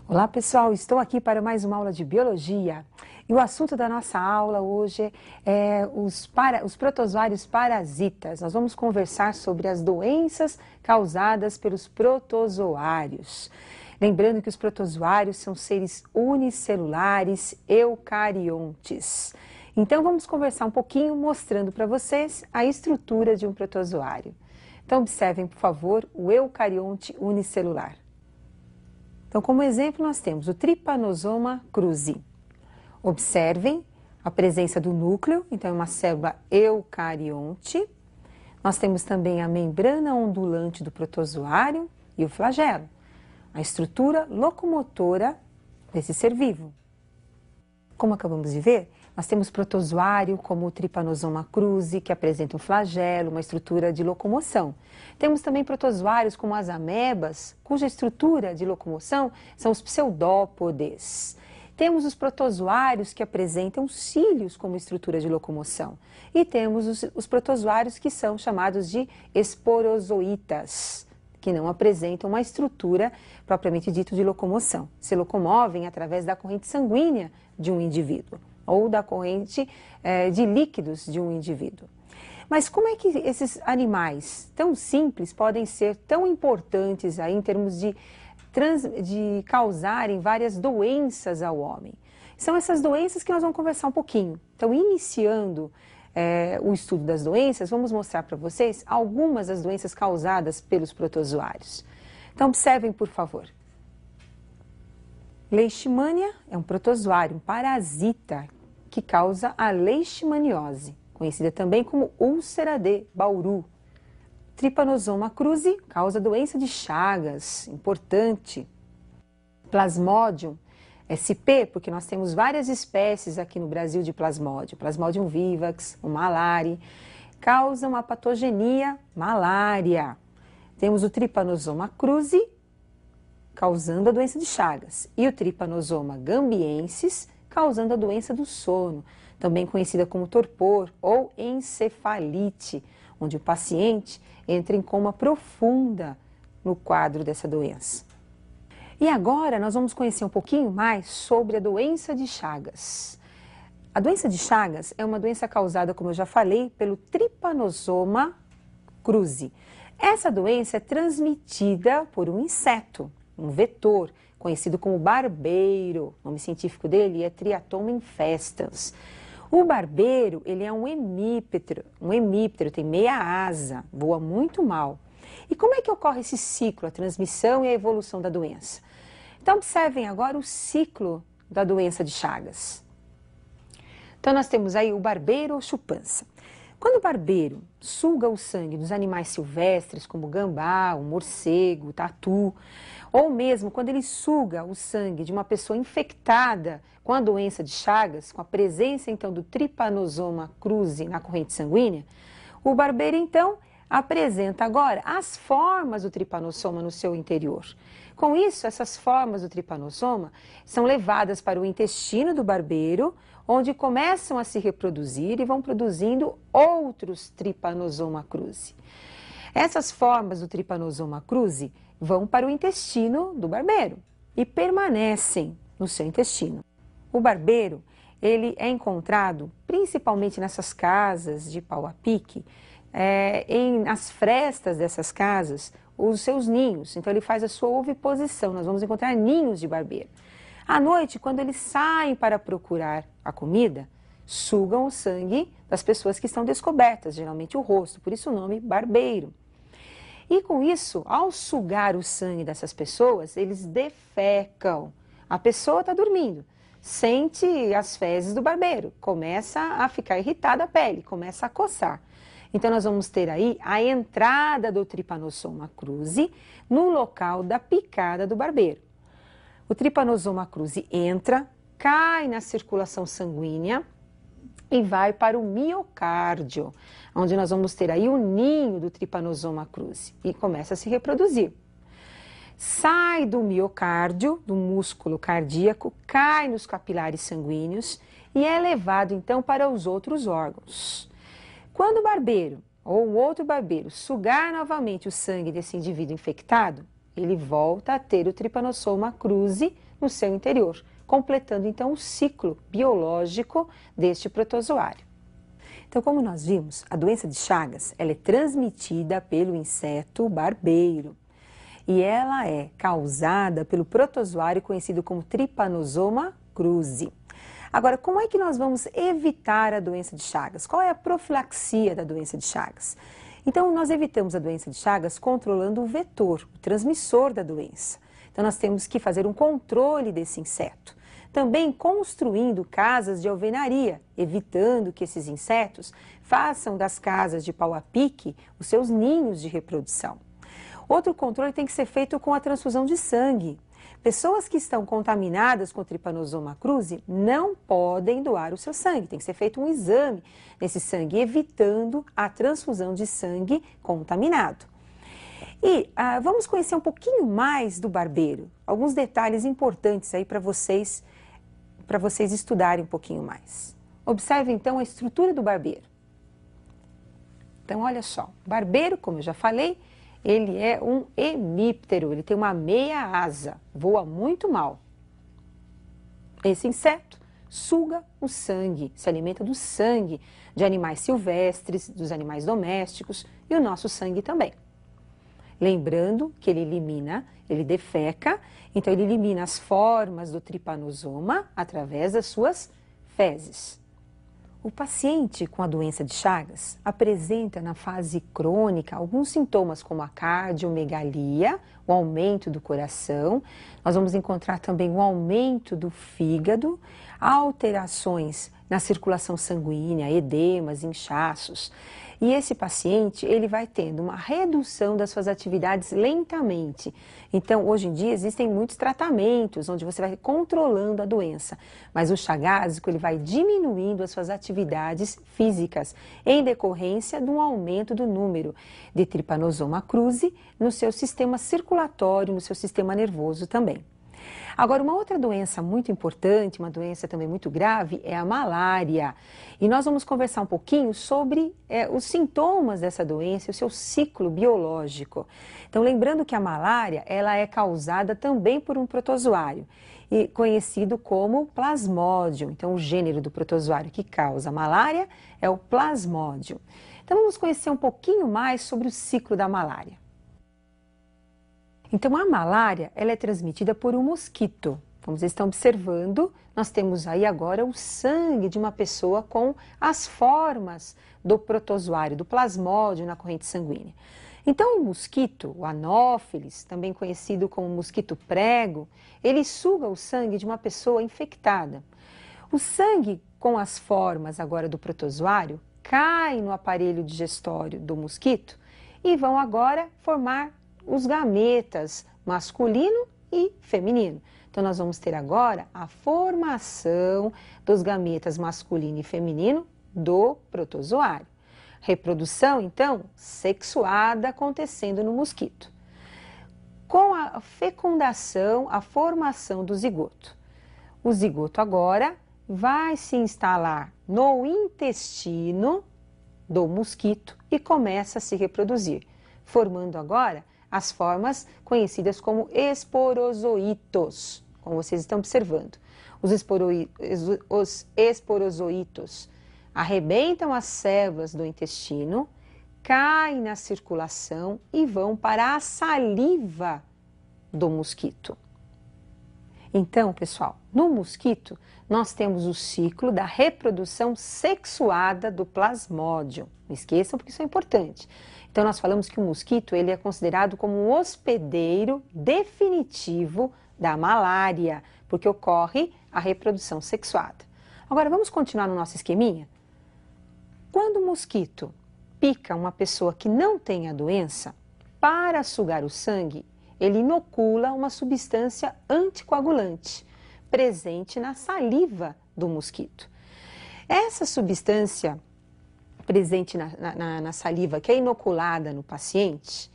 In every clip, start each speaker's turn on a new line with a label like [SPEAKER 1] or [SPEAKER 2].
[SPEAKER 1] Olá pessoal, estou aqui para mais uma aula de Biologia e o assunto da nossa aula hoje é os protozoários parasitas. Nós vamos conversar sobre as doenças causadas pelos protozoários. Lembrando que os protozoários são seres unicelulares eucariontes. Então vamos conversar um pouquinho mostrando para vocês a estrutura de um protozoário. Então observem, por favor, o eucarionte unicelular. Então, como exemplo, nós temos o Trypanosoma cruzi. Observem a presença do núcleo, então é uma célula eucarionte. Nós temos também a membrana ondulante do protozoário e o flagelo, a estrutura locomotora desse ser vivo. Como acabamos de ver, nós temos protozoário como o Trypanosoma cruzi, que apresenta um flagelo, uma estrutura de locomoção. Temos também protozoários como as amebas, cuja estrutura de locomoção são os pseudópodes. Temos os protozoários que apresentam cílios como estrutura de locomoção. E temos os protozoários que são chamados de esporozoítas, que não apresentam uma estrutura propriamente dita de locomoção. Se locomovem através da corrente sanguínea de um indivíduo ou da corrente de líquidos de um indivíduo. Mas como é que esses animais tão simples podem ser tão importantes aí em termos de causarem várias doenças ao homem? São essas doenças que nós vamos conversar um pouquinho. Então, iniciando o estudo das doenças, vamos mostrar para vocês algumas das doenças causadas pelos protozoários. Então, observem, por favor. Leishmania é um protozoário, um parasita, que causa a leishmaniose, conhecida também como úlcera de Bauru. Trypanosoma cruzi causa doença de Chagas, importante. Plasmodium SP, porque nós temos várias espécies aqui no Brasil de plasmodium. Plasmodium vivax, o malari, causa uma patogenia malária. Temos o Trypanosoma cruzi, causando a doença de Chagas, e o Trypanosoma gambiensis, causando a doença do sono, também conhecida como torpor ou encefalite, onde o paciente entra em coma profunda no quadro dessa doença. E agora nós vamos conhecer um pouquinho mais sobre a doença de Chagas. A doença de Chagas é uma doença causada, como eu já falei, pelo Trypanosoma cruzi. Essa doença é transmitida por um inseto, um vetor, conhecido como barbeiro. O nome científico dele é Triatoma infestans. O barbeiro, ele é um hemíptero, tem meia asa, voa muito mal. E como é que ocorre esse ciclo, a transmissão e a evolução da doença? Então, observem agora o ciclo da doença de Chagas. Então, nós temos aí o barbeiro ou chupança. Quando o barbeiro suga o sangue dos animais silvestres, como o gambá, o morcego, o tatu, ou mesmo quando ele suga o sangue de uma pessoa infectada com a doença de Chagas, com a presença então do Trypanosoma cruzi na corrente sanguínea, o barbeiro então apresenta agora as formas do Trypanosoma no seu interior. Com isso, essas formas do Trypanosoma são levadas para o intestino do barbeiro, onde começam a se reproduzir e vão produzindo outros Trypanosoma cruzi. Essas formas do Trypanosoma cruzi vão para o intestino do barbeiro e permanecem no seu intestino. O barbeiro, ele é encontrado principalmente nessas casas de pau a pique, nas frestas dessas casas, os seus ninhos. Então ele faz a sua oviposição, nós vamos encontrar ninhos de barbeiro. À noite, quando eles saem para procurar a comida, sugam o sangue das pessoas que estão descobertas, geralmente o rosto, por isso o nome barbeiro. E com isso, ao sugar o sangue dessas pessoas, eles defecam. A pessoa está dormindo, sente as fezes do barbeiro, começa a ficar irritada a pele, começa a coçar. Então nós vamos ter aí a entrada do Trypanosoma cruzi no local da picada do barbeiro. O Trypanosoma cruzi entra, cai na circulação sanguínea e vai para o miocárdio, onde nós vamos ter aí o ninho do Trypanosoma cruzi e começa a se reproduzir. Sai do miocárdio, do músculo cardíaco, cai nos capilares sanguíneos e é levado então para os outros órgãos. Quando o barbeiro ou o outro barbeiro sugar novamente o sangue desse indivíduo infectado, ele volta a ter o Trypanosoma cruzi no seu interior, completando então o ciclo biológico deste protozoário. Então, como nós vimos, a doença de Chagas ela é transmitida pelo inseto barbeiro e ela é causada pelo protozoário conhecido como Trypanosoma cruzi. Agora, como é que nós vamos evitar a doença de Chagas? Qual é a profilaxia da doença de Chagas? Então, nós evitamos a doença de Chagas controlando o vetor, o transmissor da doença. Então, nós temos que fazer um controle desse inseto. Também construindo casas de alvenaria, evitando que esses insetos façam das casas de pau a pique os seus ninhos de reprodução. Outro controle tem que ser feito com a transfusão de sangue. Pessoas que estão contaminadas com Trypanosoma cruzi não podem doar o seu sangue. Tem que ser feito um exame desse sangue, evitando a transfusão de sangue contaminado. E vamos conhecer um pouquinho mais do barbeiro. Alguns detalhes importantes aí para vocês estudarem um pouquinho mais. Observe então a estrutura do barbeiro. Então, olha só, o barbeiro, como eu já falei, ele é um hemíptero, ele tem uma meia asa, voa muito mal. Esse inseto suga o sangue, se alimenta do sangue de animais silvestres, dos animais domésticos e o nosso sangue também. Lembrando que ele defeca, então ele elimina as formas do tripanosoma através das suas fezes. O paciente com a doença de Chagas apresenta na fase crônica alguns sintomas como a cardiomegalia, o aumento do coração. Nós vamos encontrar também o aumento do fígado, alterações na circulação sanguínea, edemas, inchaços. E esse paciente, ele vai tendo uma redução das suas atividades lentamente. Então, hoje em dia, existem muitos tratamentos onde você vai controlando a doença. Mas o chagásico, ele vai diminuindo as suas atividades físicas em decorrência de um aumento do número de Trypanosoma cruzi no seu sistema circulatório, no seu sistema nervoso também. Agora, uma outra doença muito importante, uma doença também muito grave, é a malária. E nós vamos conversar um pouquinho sobre os sintomas dessa doença e o seu ciclo biológico. Então, lembrando que a malária, ela é causada também por um protozoário, e conhecido como Plasmodium. Então, o gênero do protozoário que causa a malária é o Plasmodium. Então, vamos conhecer um pouquinho mais sobre o ciclo da malária. Então, a malária, ela é transmitida por um mosquito. Como vocês estão observando, nós temos aí agora o sangue de uma pessoa com as formas do protozoário, do plasmódio na corrente sanguínea. Então, o mosquito, o Anopheles, também conhecido como mosquito prego, ele suga o sangue de uma pessoa infectada. O sangue com as formas agora do protozoário cai no aparelho digestório do mosquito e vão agora formar os gametas masculino e feminino. Então, nós vamos ter agora a formação dos gametas masculino e feminino do protozoário. Reprodução, então, sexuada acontecendo no mosquito. Com a fecundação, a formação do zigoto. O zigoto agora vai se instalar no intestino do mosquito e começa a se reproduzir, formando agora as formas conhecidas como esporozoitos, como vocês estão observando. Os esporozoitos arrebentam as células do intestino, caem na circulação e vão para a saliva do mosquito. Então, pessoal, no mosquito nós temos o ciclo da reprodução sexuada do Plasmodium. Não esqueçam porque isso é importante. Então, nós falamos que o mosquito ele é considerado como um hospedeiro definitivo da malária, porque ocorre a reprodução sexuada. Agora, vamos continuar no nosso esqueminha? Quando o mosquito pica uma pessoa que não tem a doença, para sugar o sangue, ele inocula uma substância anticoagulante presente na saliva do mosquito. Essa substância presente na saliva que é inoculada no paciente,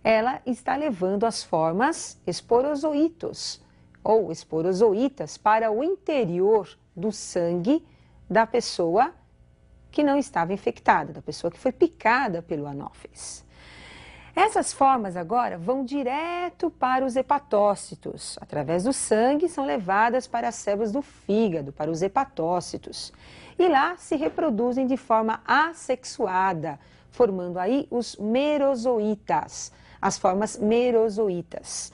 [SPEAKER 1] ela está levando as formas esporozoitos ou esporozoitas para o interior do sangue da pessoa que não estava infectada, da pessoa que foi picada pelo Anopheles. Essas formas agora vão direto para os hepatócitos. Através do sangue são levadas para as células do fígado, para os hepatócitos. E lá se reproduzem de forma assexuada, formando aí os merozoítas, as formas merozoítas.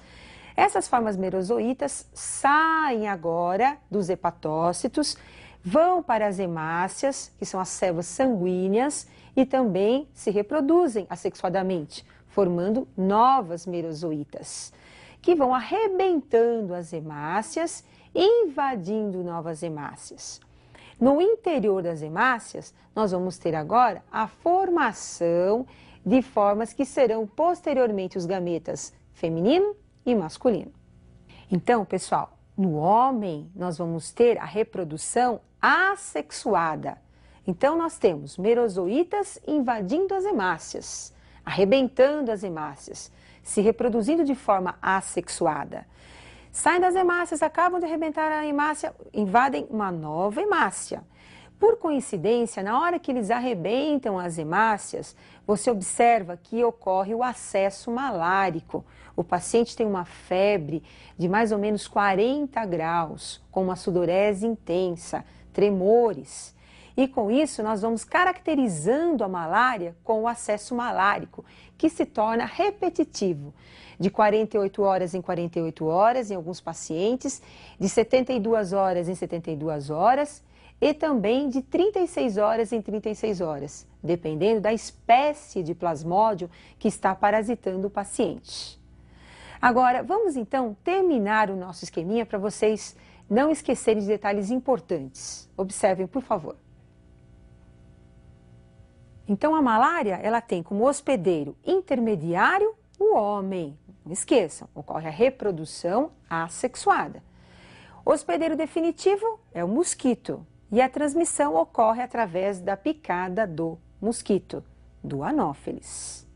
[SPEAKER 1] Essas formas merozoítas saem agora dos hepatócitos, vão para as hemácias, que são as células sanguíneas, e também se reproduzem assexuadamente, formando novas merozoítas, que vão arrebentando as hemácias, invadindo novas hemácias. No interior das hemácias, nós vamos ter agora a formação de formas que serão posteriormente os gametas feminino e masculino. Então, pessoal, no homem nós vamos ter a reprodução assexuada. Então, nós temos merozoítas invadindo as hemácias, arrebentando as hemácias, se reproduzindo de forma assexuada. Saem das hemácias, acabam de arrebentar a hemácia, invadem uma nova hemácia. Por coincidência, na hora que eles arrebentam as hemácias, você observa que ocorre o acesso malárico. O paciente tem uma febre de mais ou menos 40 graus, com uma sudorese intensa, tremores. E com isso nós vamos caracterizando a malária com o acesso malárico, que se torna repetitivo, de 48 horas em 48 horas em alguns pacientes, de 72 horas em 72 horas e também de 36 horas em 36 horas, dependendo da espécie de plasmódio que está parasitando o paciente. Agora, vamos então terminar o nosso esqueminha para vocês não esquecerem de detalhes importantes. Observem, por favor. Então, a malária, ela tem como hospedeiro intermediário o homem. Não esqueçam, ocorre a reprodução assexuada. O hospedeiro definitivo é o mosquito e a transmissão ocorre através da picada do mosquito, do Anófeles.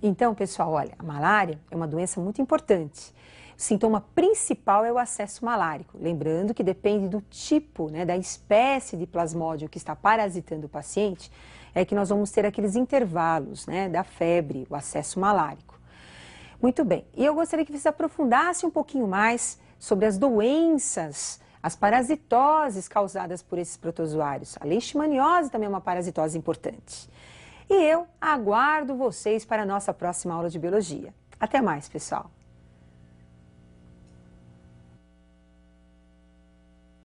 [SPEAKER 1] Então, pessoal, olha, a malária é uma doença muito importante. O sintoma principal é o acesso malárico. Lembrando que depende do tipo, da espécie de plasmódio que está parasitando o paciente, é que nós vamos ter aqueles intervalos, da febre, o acesso malárico. Muito bem, e eu gostaria que vocês aprofundassem um pouquinho mais sobre as doenças, as parasitoses causadas por esses protozoários. A leishmaniose também é uma parasitose importante. E eu aguardo vocês para a nossa próxima aula de biologia. Até mais, pessoal!